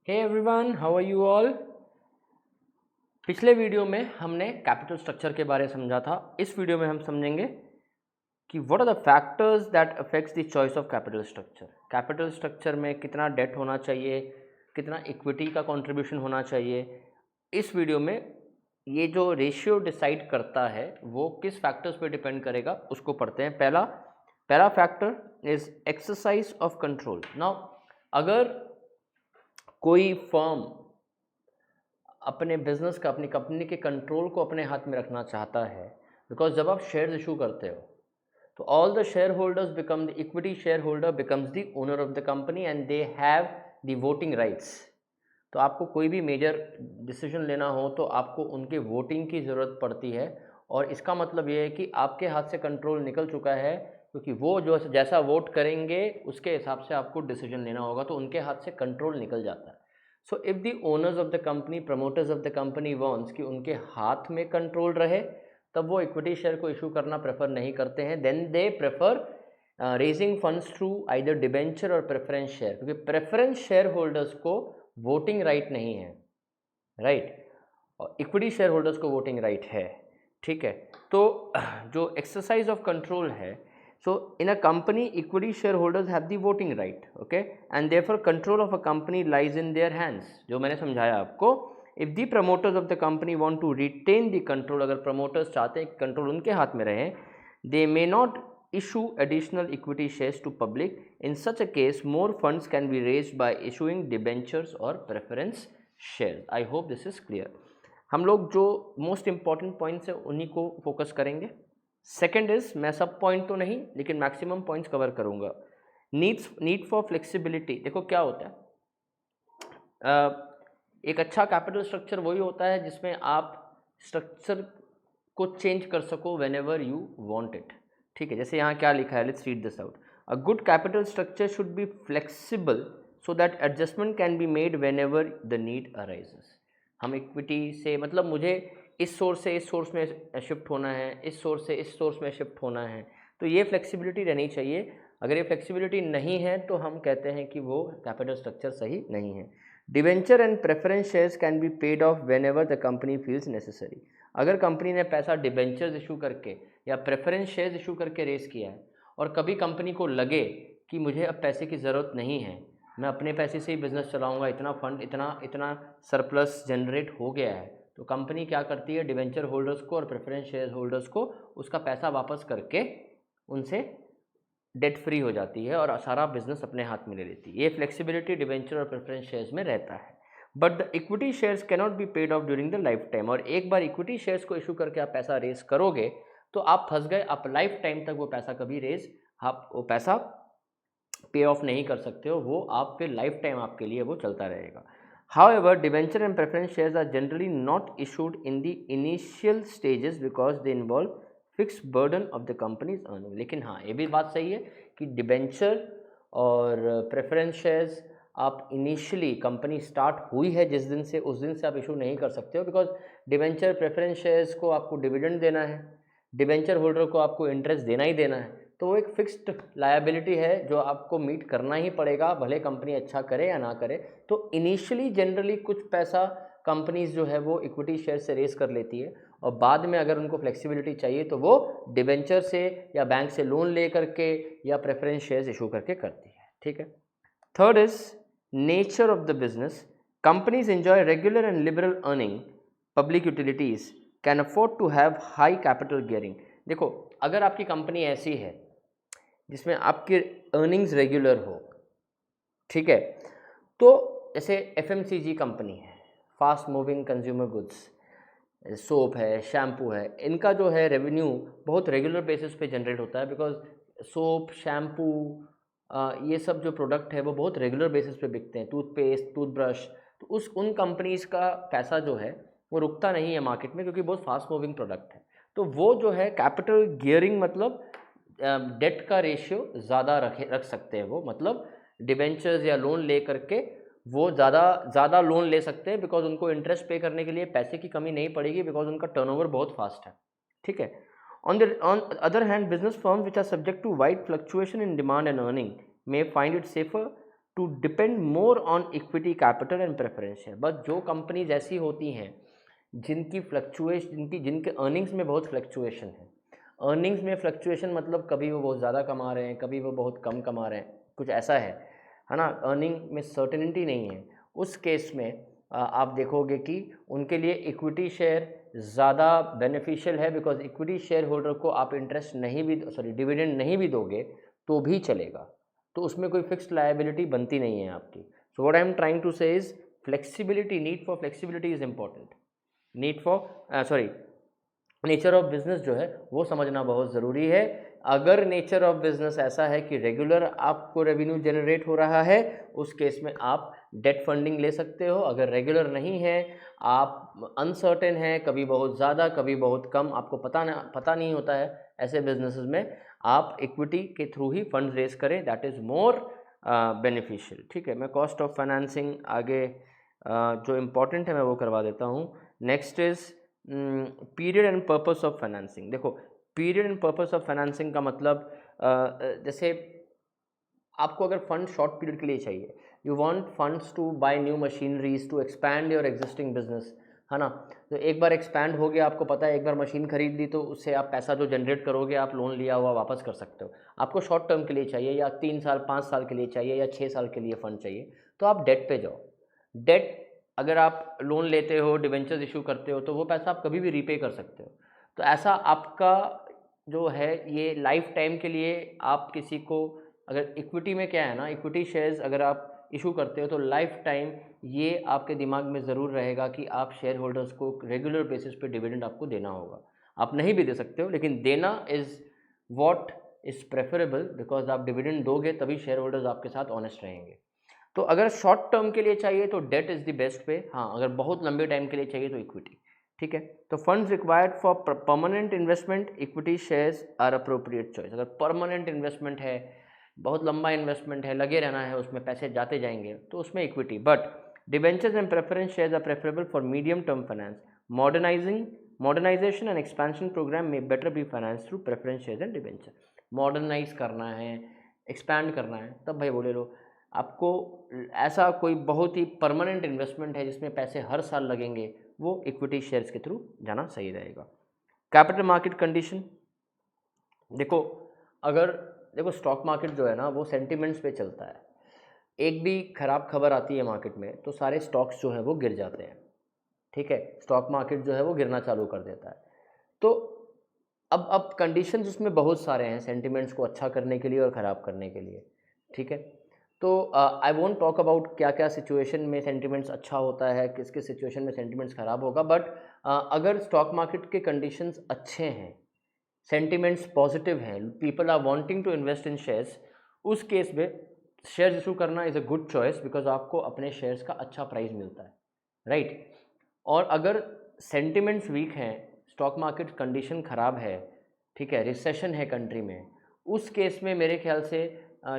Hey everyone, how are you all. पिछले video में हमने कैपिटल स्ट्रक्चर के बारे में समझा था। इस वीडियो में हम समझेंगे कि what are the factors that affects the choice of capital structure. Capital structure में कितना डेट होना चाहिए, कितना इक्विटी का कंट्रीब्यूशन होना चाहिए। इस वीडियो में ये जो रेशियो डिसाइड करता है वो किस फैक्टर्स पे डिपेंड करेगा उसको पढ़ते हैं। पहला factor is exercise of control. Now अगर कोई फर्म अपने बिजनेस का, अपनी कंपनी के कंट्रोल को अपने हाथ में रखना चाहता है, बिकॉज जब आप शेयर्स इशू करते हो तो all the share holders become the equity share holder becomes the owner of the company and they have the voting rights. तो आपको कोई भी मेजर डिसीजन लेना हो तो आपको उनके वोटिंग की ज़रूरत पड़ती है, और इसका मतलब ये है कि आपके हाथ से कंट्रोल निकल चुका है, क्योंकि वो जो जैसा वोट करेंगे उसके हिसाब से आपको डिसीजन लेना होगा, तो उनके हाथ से कंट्रोल निकल जाता है। So if the owners of the company, promoters of the company wants कि उनके हाथ में कंट्रोल रहे, तब वो इक्विटी शेयर को इशू करना प्रेफर नहीं करते हैं। Then they prefer raising funds through either debenture और प्रेफरेंस शेयर, क्योंकि प्रेफरेंस शेयर होल्डर्स को वोटिंग राइट नहीं है, राइट, और इक्विटी शेयर होल्डर्स को वोटिंग राइट है। ठीक है, तो जो एक्सरसाइज ऑफ कंट्रोल है, so in a company equity shareholders have the voting right, okay, and therefore control of a company lies in their hands। जो मैंने समझाया आपको, if the promoters of the company want to retain the control, अगर promoters चाहते हैं कि control उनके हाथ में रहे, they may not issue additional equity shares to public। in such a case more funds can be raised by issuing debentures or preference shares। I hope this is clear। हम लोग जो मोस्ट इंपॉर्टेंट पॉइंट्स है उन्हीं को focus करेंगे। Second is, मैं सब point तो नहीं लेकिन मैक्सिमम पॉइंट्स कवर करूंगा। Need for flexibility. देखो क्या होता है, एक अच्छा कैपिटल स्ट्रक्चर वही होता है जिसमें आप स्ट्रक्चर को चेंज कर सको when ever you want it. ठीक है, जैसे यहाँ क्या लिखा है, let's read this out. A good capital structure should be flexible so that adjustment can be made when ever the need arises. हम इक्विटी से मतलब मुझे इस सोर्स से इस सोर्स में शिफ्ट होना है, इस सोर्स से इस सोर्स में शिफ्ट होना है, तो ये फ्लेक्सिबिलिटी रहनी चाहिए। अगर ये फ्लेक्सिबिलिटी नहीं है तो हम कहते हैं कि वो कैपिटल स्ट्रक्चर सही नहीं है। Debenture and preference shares can be paid of when ever the company feels necessary. अगर कंपनी ने पैसा डिवेंचर्स इशू करके या प्रेफरेंस शेयर्स इशू करके रेस किया है और कभी कंपनी को लगे कि मुझे अब पैसे की ज़रूरत नहीं है, मैं अपने पैसे से ही बिज़नेस चलाऊंगा, इतना फंड, इतना सरप्लस जनरेट हो गया है, तो कंपनी क्या करती है, डिवेंचर होल्डर्स को और प्रेफरेंस शेयर होल्डर्स को उसका पैसा वापस करके उनसे डेट फ्री हो जाती है और सारा बिजनेस अपने हाथ में ले लेती है। ये फ्लेक्सिबिलिटी डिवेंचर और प्रेफरेंस शेयर्स में रहता है। But the equity shares cannot be paid of during the life time. और एक बार इक्विटी शेयर्स को इशू करके आप पैसा रेज करोगे तो आप फंस गए, आप लाइफ टाइम तक वो पैसा कभी रेज, आप वो पैसा पे ऑफ नहीं कर सकते हो, वो आप फिर लाइफ टाइम आपके लिए वो चलता रहेगा। However, debenture and preference shares are generally not issued in the initial stages because they involve fixed burden of the company's earning। लेकिन हाँ, ये भी बात सही है कि डिबेंचर और प्रेफरेंस शेयर्स आप इनिशियली, कंपनी स्टार्ट हुई है जिस दिन से, उस दिन से आप इशू नहीं कर सकते हो, बिकॉज डिबेंचर प्रेफरेंस शेयर्स को आपको डिविडेंड देना है, डिबेंचर होल्डर को आपको इंटरेस्ट देना ही देना है, तो वो एक फिक्स्ड लायबिलिटी है जो आपको मीट करना ही पड़ेगा, भले कंपनी अच्छा करे या ना करे। तो इनिशियली जनरली कुछ पैसा कंपनीज जो है वो इक्विटी शेयर से रेस कर लेती है, और बाद में अगर उनको फ्लेक्सिबिलिटी चाहिए तो वो डिबेंचर से या बैंक से लोन ले करके या प्रेफरेंस शेयर्स इशू करके करती है। ठीक है। Third is nature of the business. Companies enjoy regular and liberal earning, public utilities can afford to have high capital gearing. देखो, अगर आपकी कंपनी ऐसी है जिसमें आपकी अर्निंग्स रेगुलर हो, ठीक है, तो जैसे एफएमसीजी कंपनी है, fast moving consumer goods, soap है, शैम्पू है, इनका जो है रेवेन्यू बहुत रेगुलर बेसिस पे जनरेट होता है, बिकॉज सोप, शैम्पू, ये सब जो प्रोडक्ट है वो बहुत रेगुलर बेसिस पे बिकते हैं, टूथपेस्ट, टूथब्रश। तो उन कंपनीज़ का पैसा जो है वो रुकता नहीं है मार्केट में, क्योंकि बहुत फास्ट मूविंग प्रोडक्ट है। तो वो जो है कैपिटल गियरिंग मतलब डेट का रेशियो ज़्यादा रख सकते हैं वो, मतलब डिबेंचर्स या लोन ले करके वो ज़्यादा लोन ले सकते हैं, बिकॉज उनको इंटरेस्ट पे करने के लिए पैसे की कमी नहीं पड़ेगी, बिकॉज उनका टर्नओवर बहुत फास्ट है। ठीक है। On the other hand, business firms which are subject to wide fluctuation in demand and earning may find it safer to depend more on equity capital and preference share. But जो companies ऐसी होती हैं जिनकी fluctuation जिनके earnings में बहुत fluctuation है, earnings में फ्लक्चुएशन मतलब कभी वो बहुत ज़्यादा कमा रहे हैं, कभी वो बहुत कम कमा रहे हैं, कुछ ऐसा है ना, अर्निंग में सर्टेनिटी नहीं है, उस केस में आप देखोगे कि उनके लिए इक्विटी शेयर ज़्यादा बेनिफिशियल है, बिकॉज इक्विटी शेयर होल्डर को आप इंटरेस्ट नहीं भी डिविडेंड नहीं भी दोगे तो भी चलेगा, तो उसमें कोई फिक्स्ड लायबिलिटी बनती नहीं है आपकी। So what I am trying to say is flexibility, need for flexibility is important, need for nature of business जो है वो समझना बहुत ज़रूरी है। अगर नेचर ऑफ बिजनेस ऐसा है कि रेगुलर आपको रेवेन्यू जनरेट हो रहा है, उस केस में आप डेट फंडिंग ले सकते हो। अगर रेगुलर नहीं है, आप अनसर्टेन है, कभी बहुत ज़्यादा कभी बहुत कम, आपको पता नहीं होता है, ऐसे बिजनेसेस में आप इक्विटी के थ्रू ही फंड रेज करें, दैट इज़ मोर बेनिफिशियल। ठीक है, मैं कॉस्ट ऑफ फाइनेंसिंग आगे जो इम्पोर्टेंट है मैं वो करवा देता हूँ। Next is period and purpose of financing. देखो, period and purpose of financing का मतलब जैसे आपको अगर फंड शॉर्ट पीरियड के लिए चाहिए, you want funds to buy new machineries to expand your existing business, है ना, तो एक बार एक्सपैंड हो गया, आपको पता है एक बार मशीन खरीद ली तो उससे आप पैसा जो जनरेट करोगे आप लोन लिया हुआ वापस कर सकते हो। आपको शॉर्ट टर्म के लिए चाहिए, या 3 साल 5 साल के लिए चाहिए, या 6 साल के लिए फंड चाहिए, तो आप डेट पे जाओ। डेट अगर आप लोन लेते हो, डिवेंचर्स इशू करते हो, तो वो पैसा आप कभी भी रीपे कर सकते हो। तो ऐसा आपका जो है ये लाइफ टाइम के लिए, आप किसी को अगर इक्विटी में क्या है ना, इक्विटी शेयर्स अगर आप इशू करते हो तो लाइफ टाइम ये आपके दिमाग में ज़रूर रहेगा कि आप शेयर होल्डर्स को रेगुलर बेसिस पे डिविडेंड आपको देना होगा। आप नहीं भी दे सकते हो, लेकिन देना is what is preferable, because आप डिविडेंड दोगे तभी शेयर होल्डर्स आपके साथ ऑनेस्ट रहेंगे। तो अगर शॉर्ट टर्म के लिए चाहिए तो डेट इज़ द बेस्ट पे, हाँ अगर बहुत लंबे टाइम के लिए चाहिए तो इक्विटी। ठीक है, तो funds required for permanent investment, equity shares are appropriate choice. अगर परमानेंट इन्वेस्टमेंट है, बहुत लंबा इन्वेस्टमेंट है, लगे रहना है उसमें, पैसे जाते जाएंगे, तो उसमें equity. But debentures and preference shares are preferable for medium term finance. Modernisation and expansion programme में better be finance through preference shares and debenture. Modernise करना है, एक्सपैंड करना है, तब भाई बोले लो। आपको ऐसा कोई बहुत ही परमानेंट इन्वेस्टमेंट है जिसमें पैसे हर साल लगेंगे, वो इक्विटी शेयर्स के थ्रू जाना सही रहेगा। कैपिटल मार्केट कंडीशन, देखो अगर देखो स्टॉक मार्केट जो है ना वो सेंटिमेंट्स पे चलता है। एक भी ख़राब खबर आती है मार्केट में तो सारे स्टॉक्स जो है वो गिर जाते हैं। ठीक है, स्टॉक मार्केट जो है वो गिरना चालू कर देता है। तो अब कंडीशंस उसमें बहुत सारे हैं सेंटिमेंट्स को अच्छा करने के लिए और ख़राब करने के लिए। ठीक है, तो आई वोंट टॉक अबाउट क्या क्या सिचुएशन में सेंटिमेंट्स अच्छा होता है, किस किस सिचुएशन में सेंटिमेंट्स ख़राब होगा। बट अगर स्टॉक मार्केट के कंडीशंस अच्छे हैं, सेंटिमेंट्स पॉजिटिव हैं, people are wanting to invest in shares, उस केस में शेयर्स इशू करना is a good choice, because आपको अपने शेयर्स का अच्छा प्राइस मिलता है, राइट। और अगर सेंटिमेंट्स वीक हैं, स्टॉक मार्केट कंडीशन ख़राब है, ठीक है, रिसेशन है कंट्री में, उस केस में मेरे ख्याल से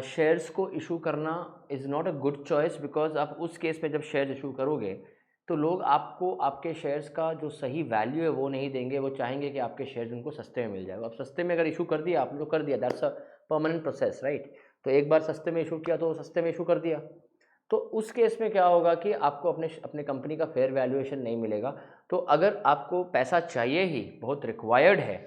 शेयर्स को इशू करना is not a good choice, because आप उस केस में जब शेयर्स इशू करोगे तो लोग आपको आपके शेयर्स का जो सही वैल्यू है वो नहीं देंगे, वो चाहेंगे कि आपके शेयर्स उनको सस्ते में मिल जाए। अब सस्ते में अगर इशू कर दिया आपने तो कर दिया, that's a permanent process, right. तो एक बार सस्ते में इशू किया तो सस्ते में इशू कर दिया, तो उस केस में क्या होगा कि आपको अपने कंपनी का फेयर वैल्यूएशन नहीं मिलेगा। तो अगर आपको पैसा चाहिए ही, बहुत रिक्वायर्ड है,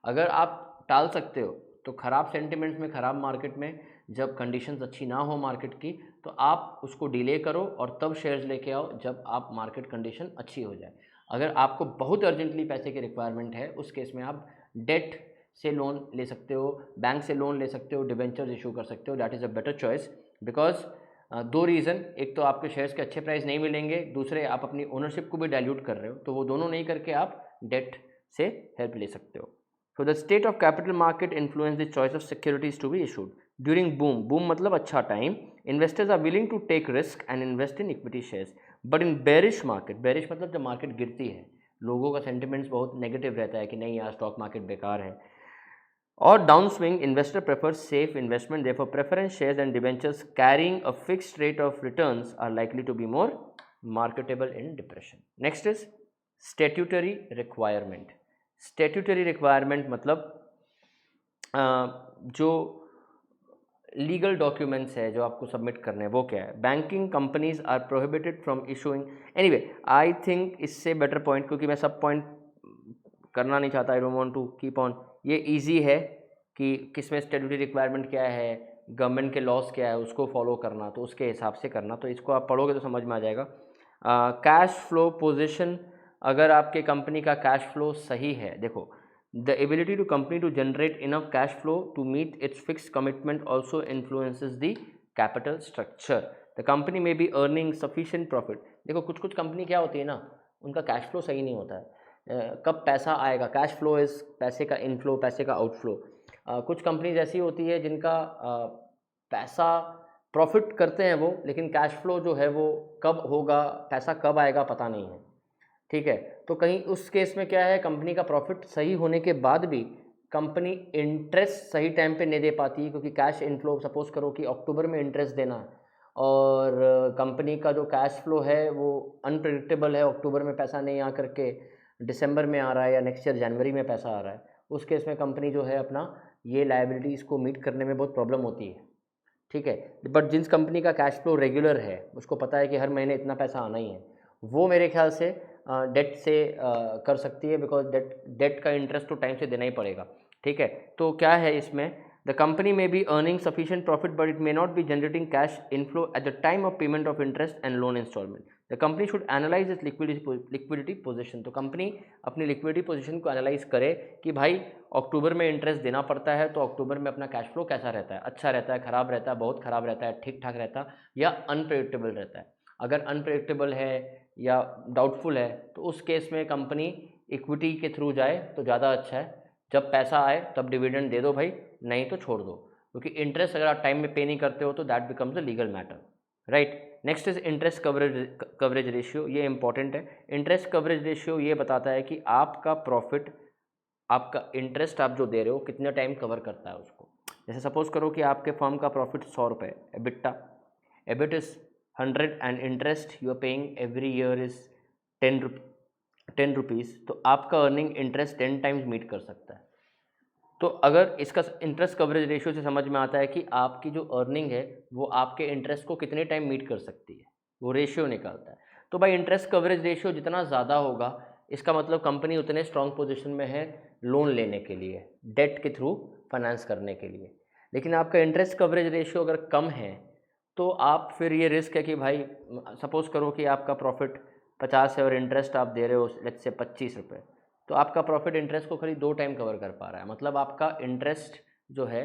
अगर आप टाल सकते हो तो ख़राब सेंटिमेंट्स में, ख़राब मार्केट में, जब कंडीशंस अच्छी ना हो मार्केट की, तो आप उसको डिले करो और तब शेयर्स लेके आओ जब आप मार्केट कंडीशन अच्छी हो जाए। अगर आपको बहुत अर्जेंटली पैसे की रिक्वायरमेंट है, उस केस में आप डेट से लोन ले सकते हो, बैंक से लोन ले सकते हो, डिबेंचर्स इशू कर सकते हो, that is a better choice. Because दो रीज़न, एक तो आपके शेयर्स के अच्छे प्राइस नहीं मिलेंगे, दूसरे आप अपनी ओनरशिप को भी डाइल्यूट कर रहे हो, तो वो दोनों नहीं करके आप डेट से हेल्प ले सकते हो। So the state of capital market influence the choice of securities to be issued during boom. Boom मतलब अच्छा time, investors are willing to take risk and invest in equity shares. But in bearish market, bearish मतलब जब market गिरती है, लोगों का sentiments बहुत negative रहता है कि नहीं यार स्टॉक मार्केट बेकार है, or downswing, investor prefers safe investment. Therefore, preference shares and debentures carrying a fixed rate of returns are likely to be more marketable in depression. Next is statutory requirement. Statutory requirement मतलब जो legal documents है जो आपको submit करने हैं वो क्या है? Banking companies are prohibited from issuing, anyway I think इससे बेटर पॉइंट, क्योंकि मैं सब पॉइंट करना नहीं चाहता, I don't want to keep on. ये इजी है कि किसमें स्टैट्यूटरी रिक्वायरमेंट क्या है, गवर्नमेंट के लॉस क्या है, उसको फॉलो करना, तो उसके हिसाब से करना, तो इसको आप पढ़ोगे तो समझ में आ जाएगा। कैश फ्लो पोजीशन, अगर आपके कंपनी का कैश फ्लो सही है, देखो the ability to company to generate enough cash flow to meet its fix commitment also influences the capital structure. The company may be earning sufficient profit. देखो कुछ कुछ company क्या होती है ना, उनका कैश फ्लो सही नहीं होता है, कब पैसा आएगा, कैश फ्लो इज़ पैसे का इनफ्लो, पैसे का आउटफ्लो। कुछ कंपनीज ऐसी होती है जिनका पैसा प्रॉफिट करते हैं वो, लेकिन कैश फ्लो जो है वो कब होगा, पैसा कब आएगा पता नहीं है, ठीक है। तो कहीं उस केस में क्या है, कंपनी का प्रॉफिट सही होने के बाद भी कंपनी इंटरेस्ट सही टाइम पे नहीं दे पाती है, क्योंकि कैश इनफ्लो, सपोज करो कि अक्टूबर में इंटरेस्ट देना है और कंपनी का जो कैश फ्लो है वो अनप्रेडिक्टेबल है, अक्टूबर में पैसा नहीं आ करके दिसंबर में आ रहा है या नेक्स्ट ईयर जनवरी में पैसा आ रहा है, उस केस में कंपनी जो है अपना ये लायबिलिटीज़ को मीट करने में बहुत प्रॉब्लम होती है, ठीक है। बट जिस कंपनी का कैश फ्लो रेगुलर है, उसको पता है कि हर महीने इतना पैसा आना ही है, वो मेरे ख्याल से डेट से कर सकती है, बिकॉज डेट का इंटरेस्ट तो टाइम से देना ही पड़ेगा, ठीक है। तो क्या है इसमें, the company may be earning sufficient profit but it may not be generating cash inflow at the time of payment of interest and loan instalment. The company should analyse its liquidity position. तो company अपनी liquidity position को analyse करे कि भाई अक्टूबर में interest देना पड़ता है, तो अक्टूबर में अपना कैश फ्लो कैसा रहता है, अच्छा रहता है, ख़राब रहता है, बहुत ख़राब रहता है, ठीक ठाक रहता है, या अनप्रेडिक्टेबल रहता है। अगर अनप्रेडिक्टेबल है या डाउटफुल है तो उस केस में कंपनी इक्विटी के थ्रू जाए तो ज़्यादा अच्छा है। जब पैसा आए तब डिविडेंड दे दो भाई, नहीं तो छोड़ दो, क्योंकि इंटरेस्ट अगर आप टाइम में पे नहीं करते हो तो that becomes a legal matter, right. Next is interest coverage ratio, ये इंपॉर्टेंट है। इंटरेस्ट कवरेज रेशियो ये बताता है कि आपका प्रॉफिट, आपका इंटरेस्ट आप जो दे रहे हो कितने टाइम कवर करता है उसको। जैसे सपोज करो कि आपके फर्म का प्रॉफिट 100 रुपये, EBIT is 100 and interest you are paying every year is 10 rupees, तो आपका अर्निंग इंटरेस्ट 10 टाइम्स मीट कर सकता है। तो अगर इसका इंटरेस्ट कवरेज रेशियो से समझ में आता है कि आपकी जो अर्निंग है वो आपके इंटरेस्ट को कितने टाइम मीट कर सकती है, वो रेशियो निकालता है। तो भाई इंटरेस्ट कवरेज रेशियो जितना ज़्यादा होगा, इसका मतलब कंपनी उतने स्ट्रॉन्ग पोजीशन में है लोन लेने के लिए, डेट के थ्रू फाइनेंस करने के लिए। लेकिन आपका इंटरेस्ट कवरेज रेशियो अगर कम है तो आप फिर ये रिस्क है कि भाई सपोज़ करो कि आपका प्रॉफिट 50 है और इंटरेस्ट आप दे रहे हो लेट्स से 25 रुपये, तो आपका प्रॉफिट इंटरेस्ट को खाली 2 टाइम कवर कर पा रहा है। मतलब आपका इंटरेस्ट जो है,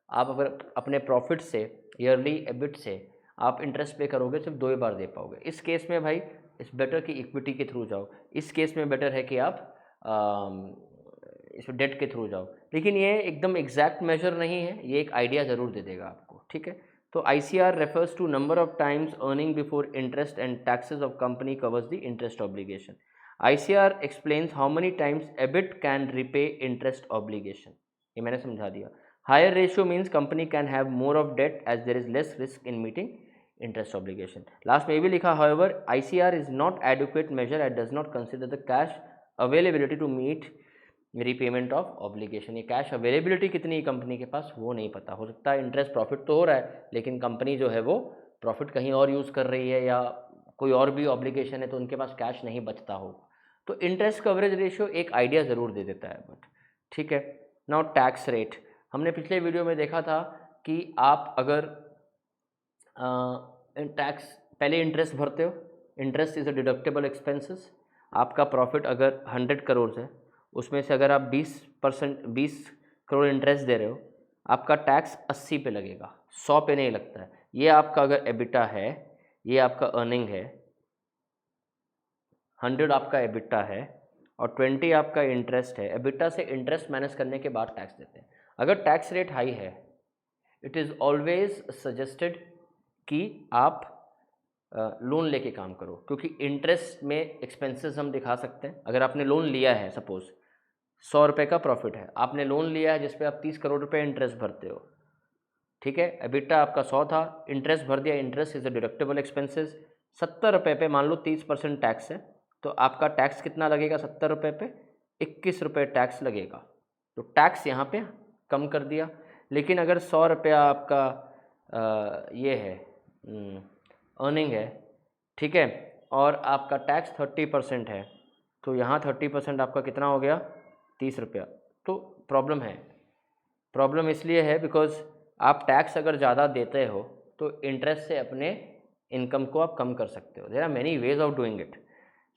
आप अगर अपने प्रॉफिट से, ईयरली एबिट से आप इंटरेस्ट पे करोगे सिर्फ 2 ही बार दे पाओगे। इस केस में भाई इट्स बेटर कि इक्विटी के थ्रू जाओ, इस केस में बेटर है कि आप इस डेट के थ्रू जाओ। लेकिन ये एकदम एग्जैक्ट मेजर नहीं है, ये एक आइडिया ज़रूर दे देगा आपको, ठीक है। तो ICR refers to number of times earning before interest and taxes of company covers the interest obligation. ICR explains how many times EBIT can repay interest obligation. ये मैंने समझा दिया। Higher ratio means company can have more of debt as there is less risk in meeting interest obligation. Last में ये भी लिखा, however ICR is not adequate measure and does not consider the cash availability to meet repayment of obligation. ये cash availability कितनी है company के पास वो नहीं पता, हो सकता है इंटरेस्ट प्रॉफिट तो हो रहा है लेकिन कंपनी जो है वो प्रॉफिट कहीं और यूज़ कर रही है या कोई और भी ऑब्लिगेशन है तो उनके पास कैश नहीं बचता हो। तो इंटरेस्ट कवरेज रेशियो एक आइडिया ज़रूर दे देता है, बट ठीक है। नाउ टैक्स रेट, हमने पिछले वीडियो में देखा था कि आप अगर टैक्स पहले इंटरेस्ट भरते हो, interest is a deductible expenses. आपका प्रॉफिट अगर 100 करोड़ है, उसमें से अगर आप 20 करोड़ इंटरेस्ट दे रहे हो, आपका टैक्स 80 पे लगेगा, 100 पे नहीं लगता है। ये आपका अगर एबिटा है, ये आपका अर्निंग है, 100 आपका एबिटा है और 20 आपका इंटरेस्ट है। एबिटा से इंटरेस्ट माइनस करने के बाद टैक्स देते हैं। अगर टैक्स रेट हाई है, इट इज़ ऑलवेज सजेस्टेड कि आप लोन लेके काम करो, क्योंकि इंटरेस्ट में एक्सपेंसेस हम दिखा सकते हैं। अगर आपने लोन लिया है, सपोज 100 रुपये का प्रॉफिट है, आपने लोन लिया है जिस पे आप 30 करोड़ रुपए इंटरेस्ट भरते हो, ठीक है। एबिटा आपका 100 था, इंटरेस्ट भर दिया, interest is a deductible expenses. 70 रुपये पे मान लो 30% टैक्स है, तो आपका टैक्स कितना लगेगा 70 रुपये पे? 21 रुपये टैक्स लगेगा। तो टैक्स यहाँ पे कम कर दिया। लेकिन अगर 100 रुपया आपका ये है अर्निंग है, ठीक है, और आपका टैक्स 30% है, तो यहाँ 30% आपका कितना हो गया 30 रुपया। तो प्रॉब्लम है, प्रॉब्लम इसलिए है बिकॉज आप टैक्स अगर ज़्यादा देते हो तो इंटरेस्ट से अपने इनकम को आप कम कर सकते हो। There are many ways of doing it.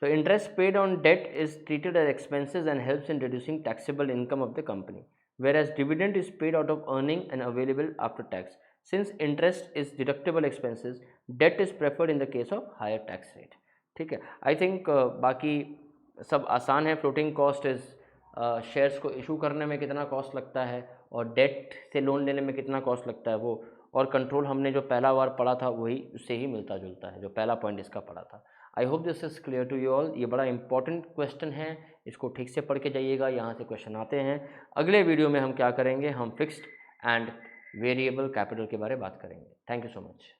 So interest paid on debt is treated as expenses and helps in reducing taxable income of the company, whereas dividend is paid out of earning and available after tax. Since interest is deductible expenses, debt is preferred in the case of higher tax rate. ठीक है, I think बाकी सब आसान है। Floating cost is shares को issue करने में कितना कॉस्ट लगता है और डेट से लोन लेने में कितना कॉस्ट लगता है वो, और कंट्रोल हमने जो पहला बार पढ़ा था वही उससे ही मिलता जुलता है, जो पहला पॉइंट इसका पढ़ा था। I hope this is clear to you all. ये बड़ा इंपॉर्टेंट क्वेश्चन है, इसको ठीक से पढ़ के जाइएगा, यहाँ से क्वेश्चन आते हैं। अगले वीडियो में हम क्या करेंगे, हम फिक्स्ड एंड वेरिएबल कैपिटल के बारे में बात करेंगे। Thank you so much.